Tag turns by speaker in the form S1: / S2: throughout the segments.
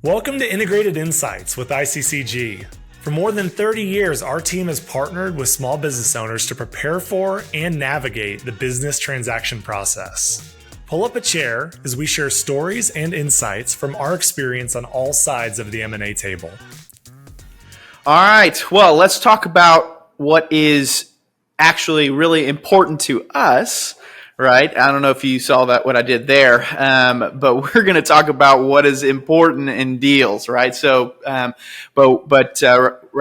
S1: Welcome to Integrated Insights with ICCG. For more than 30 years, our team has partnered with small business owners to prepare for and navigate the business transaction process. Pull up a chair as we share stories and insights from our experience on all sides of the M&A table.
S2: All right, well, let's talk about what is actually really important to us, right? I don't know if you saw that, what I did there, but we're going to talk about what is important in deals, right? So, right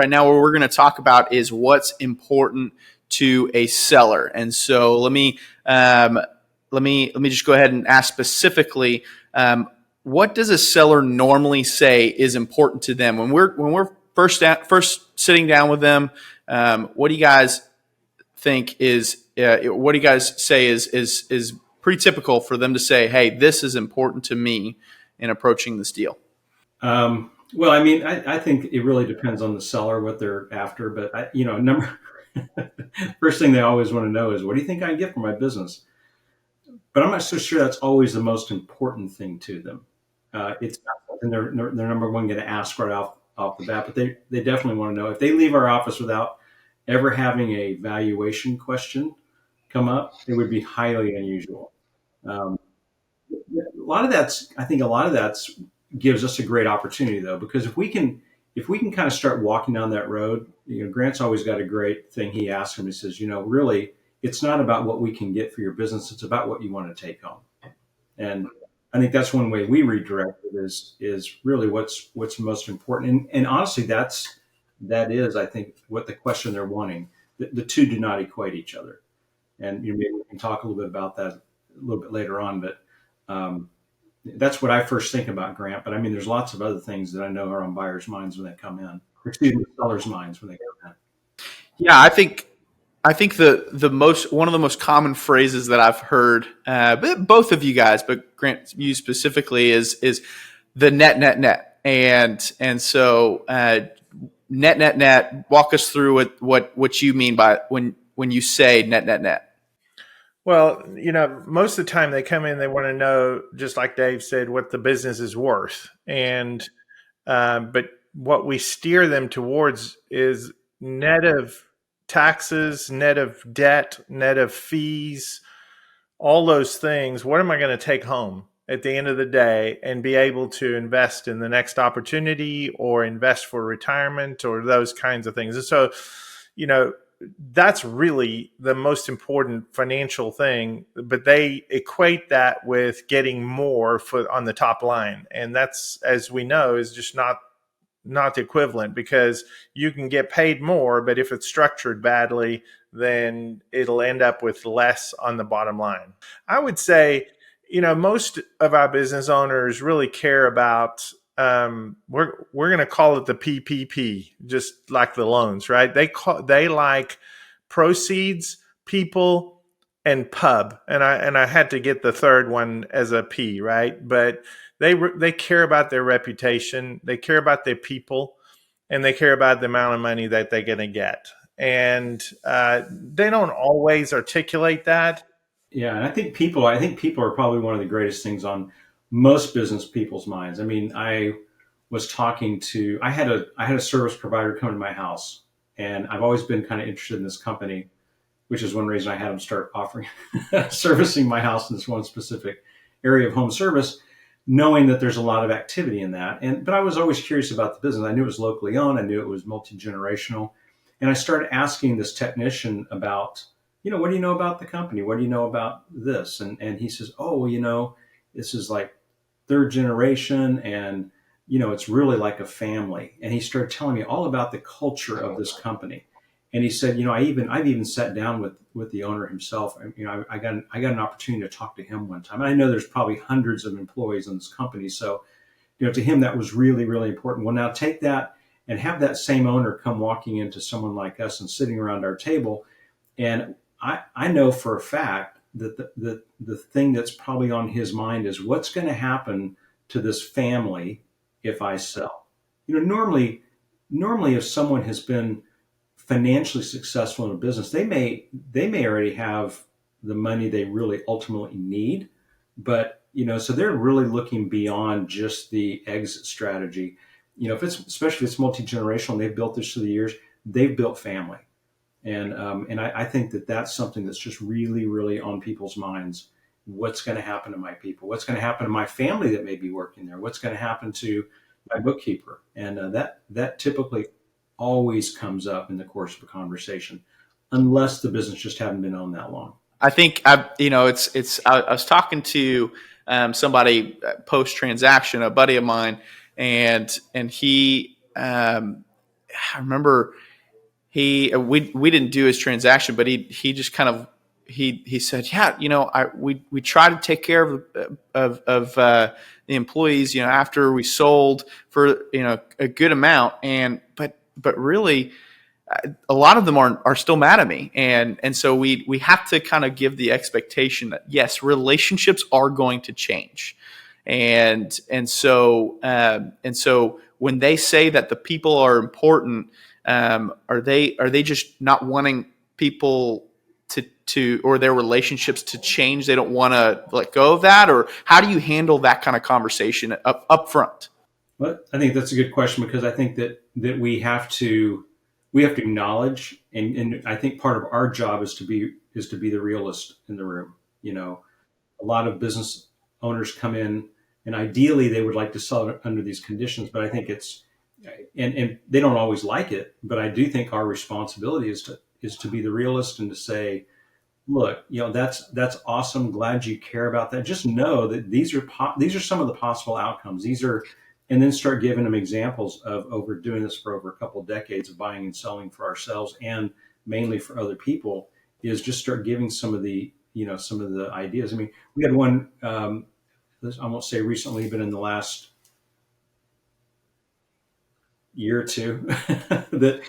S2: now what we're going to talk about is what's important to a seller. And so let me just go ahead and ask specifically, what does a seller normally say is important to them when we're first sitting down with them? What do you guys think is? What do you guys say is pretty typical for them to say, "Hey, this is important to me in approaching this deal"?
S3: Well, I mean, I think it really depends on the seller what they're after. But first thing they always want to know is, what do you think I can get for my business? But I'm not so sure that's always the most important thing to them. It's not something they're number one going to ask right off the bat, but they definitely want to know. If they leave our office without ever having a valuation question come up, it would be highly unusual. I think a lot of that's gives us a great opportunity though, because if we can kind of start walking down that road, Grant's always got a great thing he asks him. He says, really, it's not about what we can get for your business. It's about what you want to take home. And I think that's one way we redirect it is really what's most important. And honestly, that is, I think, what the question they're wanting. The two do not equate each other. And maybe we can talk a little bit about that a little bit later on. But that's what I first think about, Grant. But I mean, there's lots of other things that I know are on buyers' minds when they come in, or excuse me, sellers' minds when they come in.
S2: Yeah, I think one of the most common phrases that I've heard, both of you guys, but Grant, you specifically, is the net, and so net. Walk us through what you mean by when you say net.
S4: Well, most of the time they come in, they want to know, just like Dave said, what the business is worth. And, but what we steer them towards is net of taxes, net of debt, net of fees, all those things. What am I going to take home at the end of the day and be able to invest in the next opportunity or invest for retirement or those kinds of things? And so, that's really the most important financial thing, but they equate that with getting more on the top line. And that's, as we know, is just not the equivalent, because you can get paid more, but if it's structured badly, then it'll end up with less on the bottom line. I would say, most of our business owners really care about, we're going to call it the PPP, just like the loans, right? They like proceeds, people, and pub, and I had to get the third one as a P, right? But they care about their reputation, they care about their people, and they care about the amount of money that they're going to get. And they don't always articulate that.
S3: Yeah, and I think people are probably one of the greatest things on most business people's minds. I mean, I had a service provider come to my house, and I've always been kind of interested in this company, which is one reason I had them start offering servicing my house in this one specific area of home service, knowing that there's a lot of activity in that. But I was always curious about the business. I knew it was locally owned. I knew it was multi-generational. And I started asking this technician about, what do you know about the company? What do you know about this? And he says, oh, this is like third generation, and it's really like a family. And he started telling me all about the culture of this company. And he said, I've even sat down with the owner himself. I got an opportunity to talk to him one time. And I know there's probably hundreds of employees in this company, so to him that was really, really important. Well, now take that and have that same owner come walking into someone like us and sitting around our table, and I know for a fact that the thing that's probably on his mind is, what's going to happen to this family if I sell? Normally if someone has been financially successful in a business, they may already have the money they really ultimately need, but So they're really looking beyond just the exit strategy. Especially if it's multi-generational and they've built this through the years, they've built family. And I think that that's something that's just really, really on people's minds. What's going to happen to my people? What's going to happen to my family that may be working there? What's going to happen to my bookkeeper? And that typically always comes up in the course of a conversation, unless the business just haven't been owned that long.
S2: I think I was talking to somebody post transaction, a buddy of mine, and he I remember we didn't do his transaction, but he just kind of he said, yeah, we try to take care of the employees, after we sold for a good amount, but really a lot of them are still mad at me, and so we have to kind of give the expectation that yes, relationships are going to change, and so when they say that the people are important, are they just not wanting people to or their relationships to change? They don't want to let go of that, or how do you handle that kind of conversation up front?
S3: Well, I think that's a good question, because I think that we have to acknowledge, and I think part of our job is to be the realist in the room. A lot of business owners come in, and ideally they would like to sell it under these conditions, but I think and they don't always like it. But I do think our responsibility is to be the realist and to say, look, that's awesome. Glad you care about that. Just know that these are some of the possible outcomes. And then start giving them examples of doing this for over a couple of decades of buying and selling for ourselves and mainly for other people. Is just start giving some of the ideas. I mean, we had one, I won't say recently, but in the last year or two that,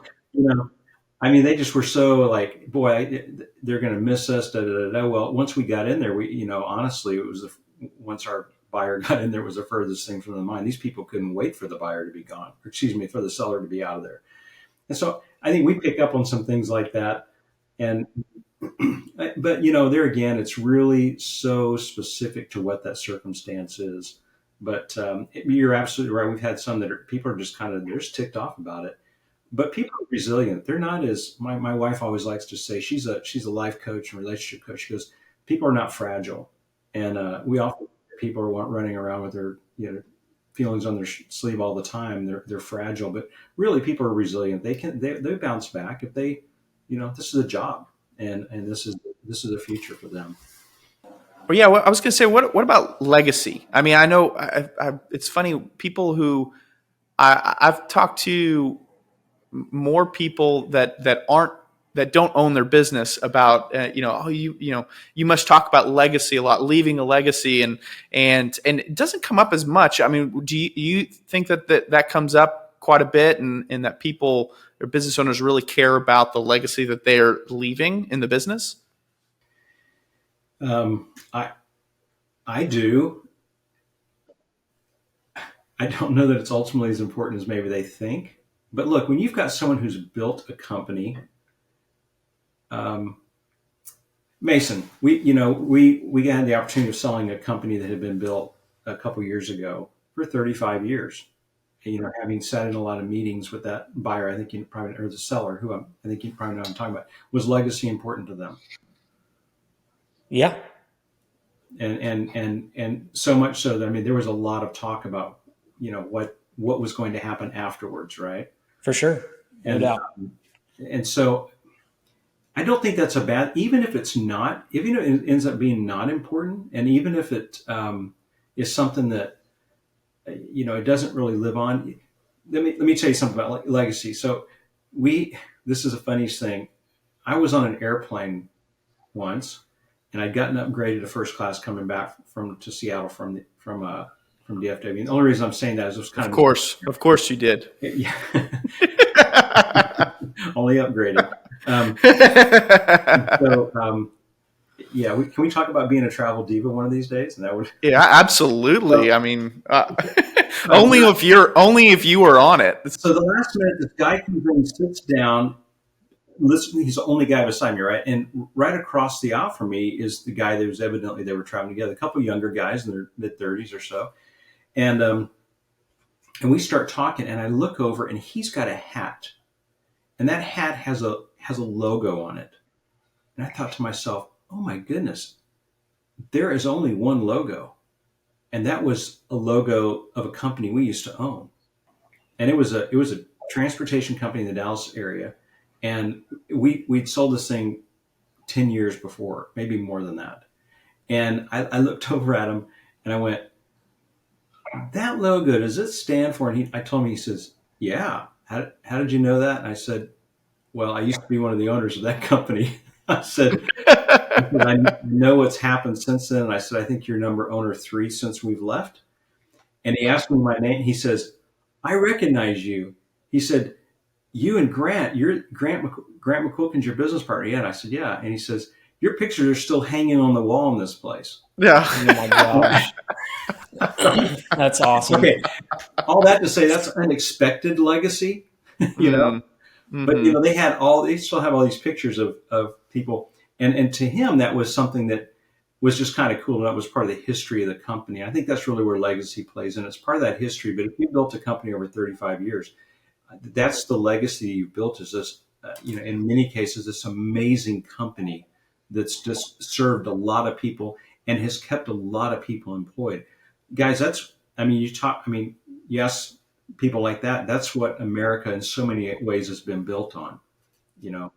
S3: I mean, they just were so like, boy, they're going to miss us. Da, da, da, da. Well, once we got in there, honestly, it was once our buyer got in there, it was the furthest thing from the mind. These people couldn't wait for the buyer to be gone, or excuse me, for the seller to be out of there. And so I think we pick up on some things like that. And, but there again, it's really so specific to what that circumstance is. But you're absolutely right. We've had some people are just they're just ticked off about it. But people are resilient. They're not as my wife always likes to say. She's a life coach and relationship coach. She goes, people are not fragile, and we often people are running around with their feelings on their sleeve all the time. They're fragile, but really people are resilient. They bounce back if they this is a job, and this is a future for them.
S2: Well, yeah, I was going to say, what about legacy? I mean, I know it's funny, people who I've talked to more people that don't own their business about you must talk about legacy a lot, leaving a legacy, and it doesn't come up as much. I mean, do you think that comes up quite a bit, and that people or business owners really care about the legacy that they're leaving in the business?
S3: I do. I don't know that it's ultimately as important as maybe they think. But look, when you've got someone who's built a company, Mason, we had the opportunity of selling a company that had been built a couple years ago for 35 years. Having sat in a lot of meetings with that buyer, I think or the seller, who I think you probably know what I'm talking about, was legacy important to them?
S1: Yeah.
S3: And so much so that, I mean, there was a lot of talk about, what was going to happen afterwards, right?
S1: For sure. No doubt.
S3: And so I don't think that's a bad, even if it's not, even if it ends up being not important, and even if it is something that, it doesn't really live on. Let me tell you something about legacy. So this is a funny thing. I was on an airplane once, and I'd gotten upgraded to first class coming back to Seattle from DFW. And the only reason I'm saying that is it was kind
S2: of course you did.
S3: Yeah. Only upgraded. Can we talk about being a travel diva one of these days? And that would.
S2: Yeah, absolutely. Well, I mean, only if you were on it.
S3: So the last minute, this guy comes in, sits down, listen, he's the only guy beside me, right? And right across the aisle from me is the guy that was evidently they were traveling together. A couple younger guys in their mid-30s or so, and we start talking, and I look over, and he's got a hat, and that hat has a logo on it, and I thought to myself, oh my goodness, there is only one logo, and that was a logo of a company we used to own, and it was a transportation company in the Dallas area, and we'd sold this thing 10 years before, maybe more than that. And I looked over at him and I went, that logo, does it stand for? And I told him, he says, yeah. How did you know that? And I said, well, I used to be one of the owners of that company. I said, I know what's happened since then. And I said, I think you're owner 3 since we've left. And he asked me my name. He says, I recognize you. He said, you and Grant, Grant McQuilkin's your business partner. Yeah. And I said, yeah. And he says, your pictures are still hanging on the wall in this place.
S2: Yeah.
S5: Oh my gosh. That's awesome.
S3: Okay. All that to say, that's unexpected legacy, you know.
S2: Mm-hmm.
S3: But you know, they still have all these pictures of people, and to him that was something that was just kind of cool, and that was part of the history of the company. I think that's really where legacy plays in. It's part of that history. But if you built a company over 35 years, that's the legacy you've built. Is this, you know, in many cases, this amazing company that's just served a lot of people and has kept a lot of people employed. Guys, yes, people like that. That's what America in so many ways has been built on. You know,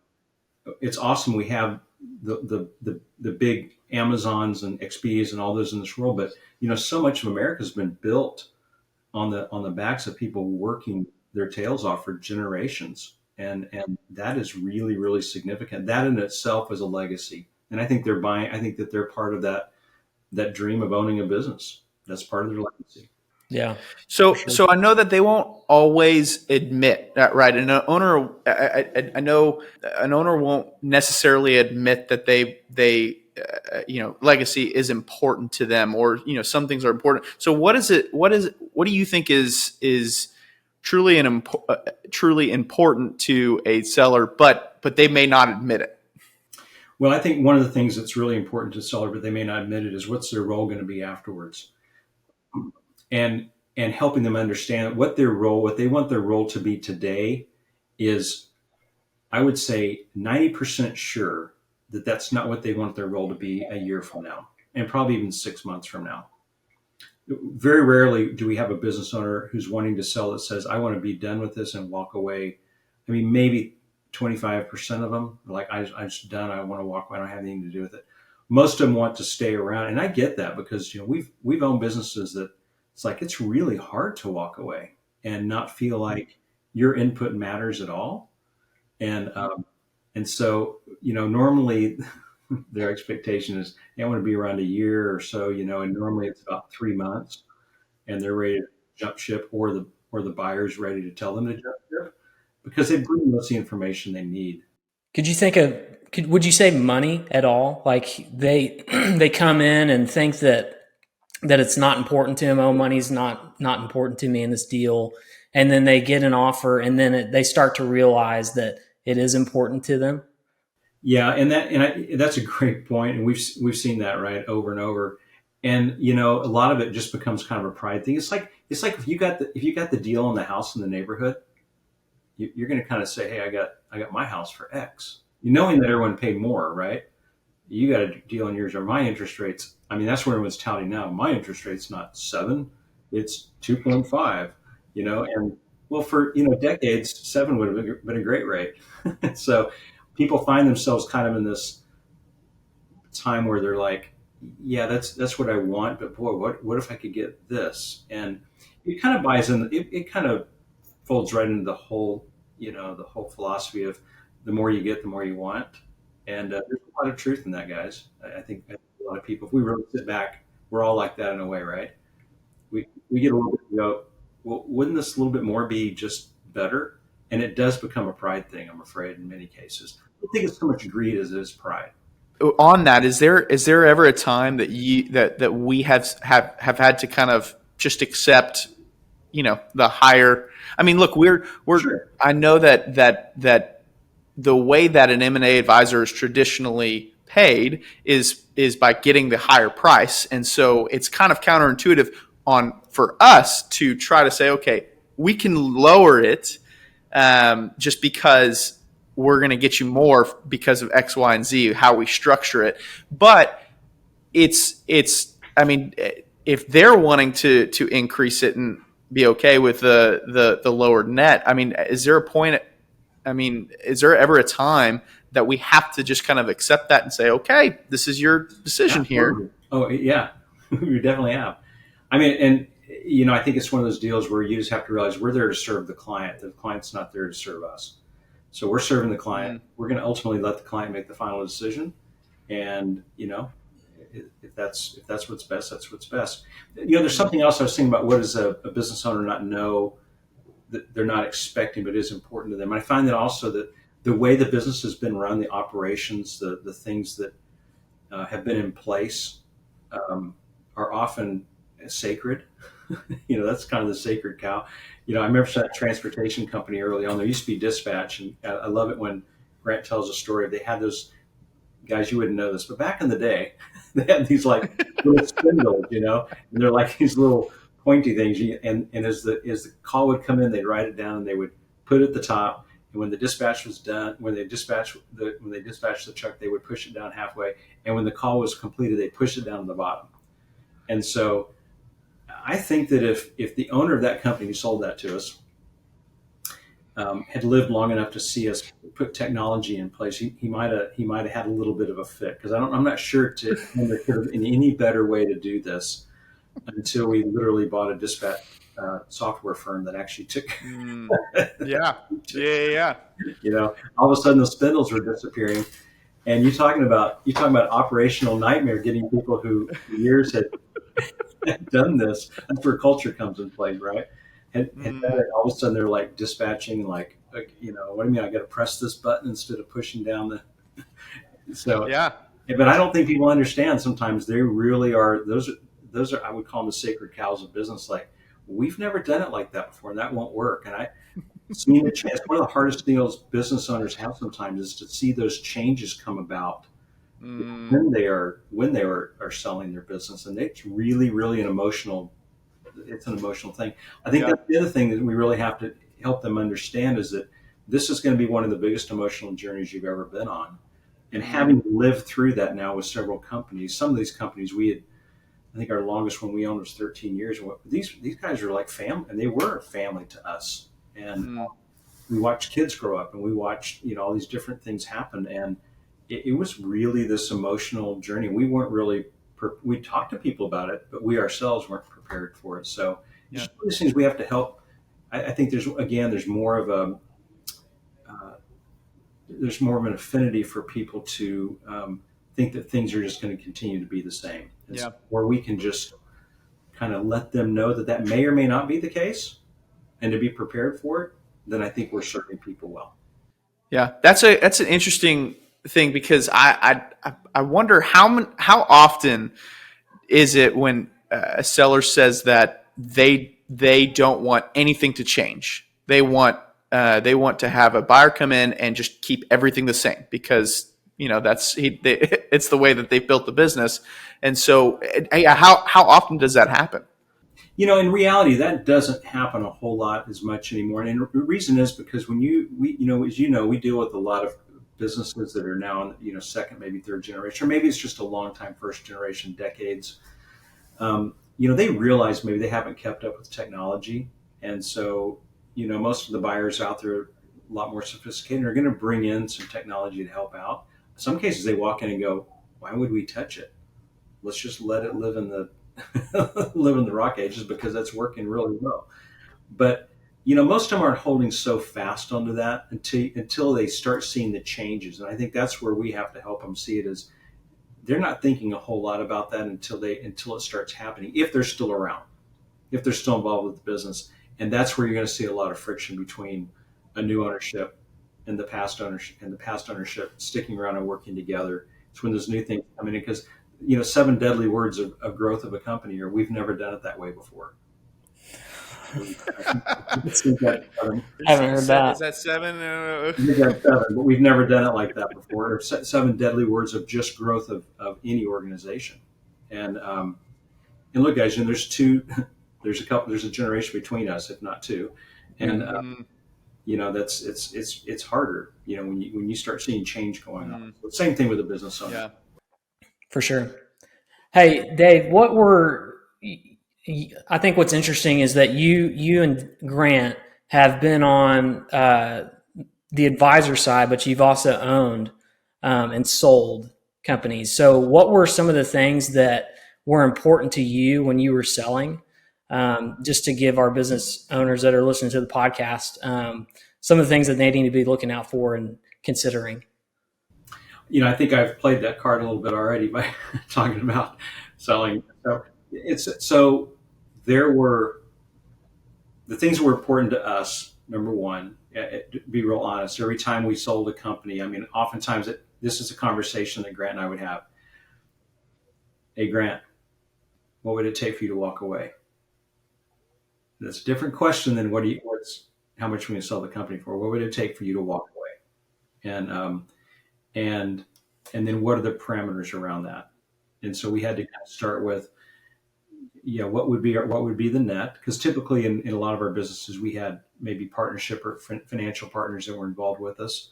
S3: it's awesome. We have the big Amazons and Expedias and all those in this world, but you know, so much of America has been built on the backs of people working their tails off for generations, and that is really, really significant. That in itself is a legacy, and I think they're part of that dream of owning a business. That's part of their legacy.
S5: Yeah.
S2: So I know that they won't always admit that, right? And an owner, I know an owner won't necessarily admit that they you know, legacy is important to them, or you know, some things are important. So what do you think is truly truly important to a seller, but they may not admit it?
S3: Well, I think one of the things that's really important to a seller, but they may not admit it, is what's their role going to be afterwards. And helping them understand what they want their role to be today is, I would say 90% sure that that's not what they want their role to be a year from now, and probably even 6 months from now. Very rarely do we have a business owner who's wanting to sell that says, I want to be done with this and walk away. I mean, maybe 25% of them are like, I'm just done. I want to walk away. I don't have anything to do with it. Most of them want to stay around. And I get that, because, you know, we've owned businesses that it's like, it's really hard to walk away and not feel like your input matters at all. And so, you know, normally their expectation is, hey, I want to be around a year or so, you know, and normally it's about 3 months, and they're ready to jump ship, or the buyer's ready to tell them to jump ship, because they bring us the information they need.
S5: Would you say money at all? Like they come in and think that it's not important to them. Oh, money's not important to me in this deal. And then they get an offer, and then they start to realize that it is important to them.
S3: Yeah. And that's a great point. And we've seen that, right, over and over. And, you know, a lot of it just becomes kind of a pride thing. It's like if you got the deal on the house in the neighborhood, you're going to kind of say, hey, I got my house for X, knowing that everyone paid more, right? You got a deal on yours, or my interest rates. I mean, that's where everyone's touting now. My interest rate's not 7, it's 2.5, you know, and well, for, you know, decades, 7 would have been a great rate. So people find themselves kind of in this time where they're like, yeah, that's what I want, but boy, what if I could get this? And it kind of buys in, it kind of folds right into the whole, you know, the whole philosophy of the more you get, the more you want. And there's a lot of truth in that, guys. I think a lot of people, if we really sit back, we're all like that in a way, right? We get a little bit to go, well, wouldn't this a little bit more be just better? And it does become a pride thing, I'm afraid, in many cases. I don't think it's so much greed as it is pride.
S2: On that, is there ever a time that that we have had to kind of just accept, you know, the higher? I mean, look, we're
S3: Sure.
S2: I know that the way that an M&A advisor is traditionally paid is by getting the higher price. And so it's kind of counterintuitive for us to try to say, okay, we can lower it just because we're going to get you more because of X, Y, and Z, how we structure it. But I mean, if they're wanting to increase it and be okay with the lowered net, I mean, is there a point? I mean, is there ever a time that we have to just kind of accept that and say, okay, this is your decision here?
S3: Oh, yeah, we definitely have. I mean, and I think it's one of those deals where you just have to realize we're there to serve the client. The client's not there to serve us. So we're serving the client. We're going to ultimately let the client make the final decision. And, if that's what's best, that's what's best. There's something else I was thinking about. What does a business owner not know that they're not expecting, but is important to them? And I find that also that the way the business has been run, the operations, the things that have been in place are often sacred. That's kind of the sacred cow. I remember that transportation company early on. There used to be dispatch, and I love it when Grant tells a story. They had those guys, you wouldn't know this, but back in the day, they had these like little spindles, and they're like these little pointy things. And as the call would come in, they'd write it down and they would put it at the top. And when the dispatch was done, when they dispatched the truck, they would push it down halfway. And when the call was completed, they push it down to the bottom. And so I think that if the owner of that company who sold that to us had lived long enough to see us put technology in place, he might have had a little bit of a fit, because I'm not sure there could have been any better way to do this until we literally bought a dispatch software firm that actually took.
S2: Yeah.
S3: All of a sudden the spindles were disappearing, and you're talking about operational nightmare, getting people who for years had done this. That's where culture comes in play, right? And then all of a sudden they're like dispatching, like, what do you mean I got to press this button instead of pushing down the? So
S2: Yeah.
S3: But I don't think people understand. Sometimes they really are. Those are I would call them the sacred cows of business. Like, we've never done it like that before, and that won't work. And seeing the change, one of the hardest deals business owners have sometimes is to see those changes come about when they are selling their business, and it's really, really an emotional thing. I think that's the other thing that we really have to help them understand, is that this is going to be one of the biggest emotional journeys you've ever been on. And having lived through that now with several companies, some of these companies I think our longest one we owned was 13 years. These guys are like family, and they were family to us. And we watched kids grow up, and we watched all these different things happen, and it was really this emotional journey. We weren't really we talked to people about it, but we ourselves weren't prepared for it. So just these things we have to help. I think there's more of an affinity for people to think that things are just going to continue to be the same. Or we can just kind of let them know that may or may not be the case, and to be prepared for it. Then I think we're serving people well.
S2: Yeah, that's an interesting thing, because I wonder how often is it when a seller says that they don't want anything to change. They want to have a buyer come in and just keep everything the same, because it's the way that they've built the business. And so, how often does that happen?
S3: In reality, that doesn't happen a whole lot as much anymore. And the reason is because when we deal with a lot of businesses that are now in, second, maybe third generation, or maybe it's just a long time first generation, decades. They realize maybe they haven't kept up with technology. And so, most of the buyers out there are a lot more sophisticated, are going to bring in some technology to help out. In some cases, they walk in and go, why would we touch it? Let's just let it live in the rock ages, because that's working really well. But most of them aren't holding so fast onto that until they start seeing the changes. And I think that's where we have to help them see it, as they're not thinking a whole lot about that until it starts happening, if they're still around, if they're still involved with the business. And that's where you're going to see a lot of friction between a new ownership and the past ownership sticking around and working together. It's when those new things come in, because 7 deadly words of growth of a company are, we've never done it that way before. We've got seven.
S5: I haven't heard that.
S2: Is that 7?
S3: We've got seven, but we've never done it like that before. Or 7 deadly words of just growth of any organization. And look, guys, and there's a generation between us, if not two. And it's harder, when you start seeing change going on. So same thing with the business owner.
S2: Yeah.
S5: For sure. Hey, Dave, I think what's interesting is that you and Grant have been on the advisor side, but you've also owned and sold companies. So what were some of the things that were important to you when you were selling? Just to give our business owners that are listening to the podcast some of the things that they need to be looking out for and considering.
S3: I think I've played that card a little bit already by talking about selling. So there were the things that were important to us. Number one, to be real honest, every time we sold a company, oftentimes this is a conversation that Grant and I would have. Hey, Grant, what would it take for you to walk away? That's a different question than how much we can sell the company for. What would it take for you to walk away? And then what are the parameters around that? And so we had to kind of start with, what would be the net? Because typically in a lot of our businesses, we had maybe partnership or financial partners that were involved with us.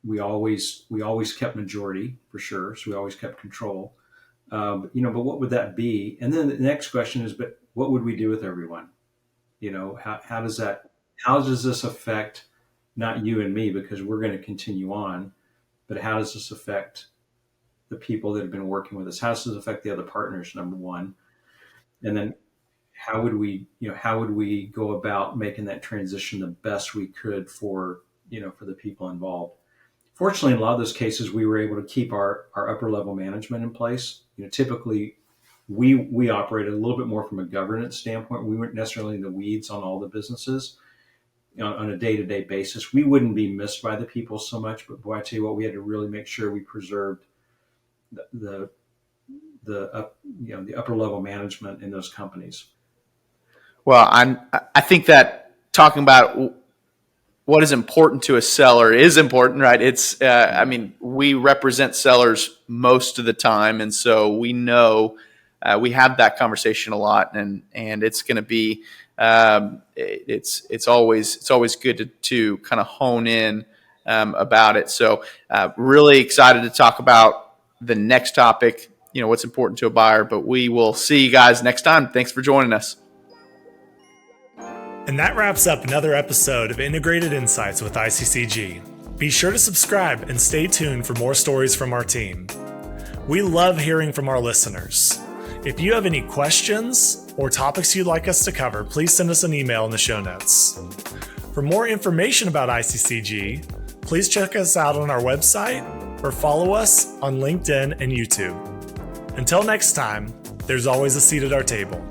S3: We always kept majority for sure. So we always kept control. But what would that be? And then the next question is, but what would we do with everyone? How does this affect not you and me, because we're going to continue on, but how does this affect the people that have been working with us? How does this affect the other partners? Number one. And then how would we go about making that transition the best we could for the people involved? Fortunately, in a lot of those cases, we were able to keep our upper level management in place. Typically we operated a little bit more from a governance standpoint. We weren't necessarily in the weeds on all the businesses on a day-to-day basis. We wouldn't be missed by the people so much, but boy, I tell you what, we had to really make sure we preserved the upper level management in those companies.
S2: Well, I think that talking about what is important to a seller is important, right? It's, we represent sellers most of the time. And so we know, we have that conversation a lot, and it's going to be, it's always good to kind of hone in, about it. So, really excited to talk about the next topic, what's important to a buyer, but we will see you guys next time. Thanks for joining us.
S1: And that wraps up another episode of Integrated Insights with ICCG. Be sure to subscribe and stay tuned for more stories from our team. We love hearing from our listeners. If you have any questions or topics you'd like us to cover, please send us an email in the show notes. For more information about ICCG, please check us out on our website or follow us on LinkedIn and YouTube. Until next time, there's always a seat at our table.